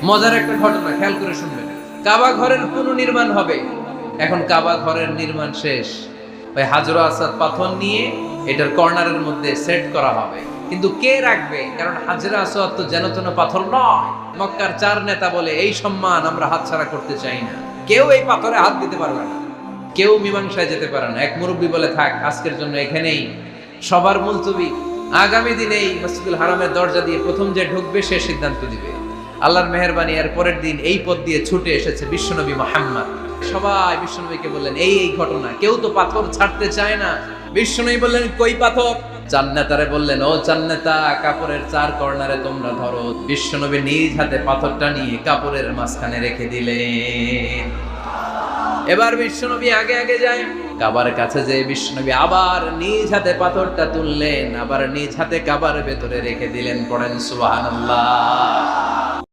মজার একটা ঘটনা, খেয়াল করে শুনবেন। কাবা ঘরের পুনর্নির্মাণ হবে। এখন কাবা ঘরের নির্মাণ শেষ, ওই হাজর আসাদ পাথর নিয়ে এটার কর্নারের মধ্যে সেট করা হবে। কিন্তু কে রাখবে? কারণ হাজর আসাদ তো যেন তেন পাথর নয়। মক্কার 4 নেতা বলে এই সম্মান আমরা হাতছাড়া করতে চাই না, কেউ এই পাথরে হাত দিতে পারবে না, কেউ মীমাংসায় যেতে পারে না। এক মুরব্বী বলে, থাক আজকের জন্য এখানেই সবার মুলতবি, আগামী দিনেই মসজিদুল হারামের দরজা দিয়ে প্রথম যে ঢুকবে সে সিদ্ধান্ত দিবে। আল্লাহর মেহেরবানি, এর পরের দিন এই পথ দিয়ে ছুটে এসেছে বিশ্বনবী মুহাম্মদ। সবাই বিশ্বনবীকে বললেন, এই ঘটনা, কেউ তো পাথর ছাড়তে চায় না। বিশ্বনবী বললেন, কই পাথর? জান্নাতারে বললেন, ও জান্নাতা, কাপড়ের 4 কর্নারে তোমরা ধরো। বিশ্বনবী নিজ হাতে পাথরটা নিয়ে কাপড়ের মাঝখানে রেখে দিলেন। এবার বিশ্বনবী আগে আগে যায়, কাবার কাছে যে বিশ্বনবী আবার নিজ হাতে পাথরটা তুললেন, আবার নিজ হাতে কাবার ভেতরে রেখে দিলেন। পড়েন সুবহানাল্লাহ।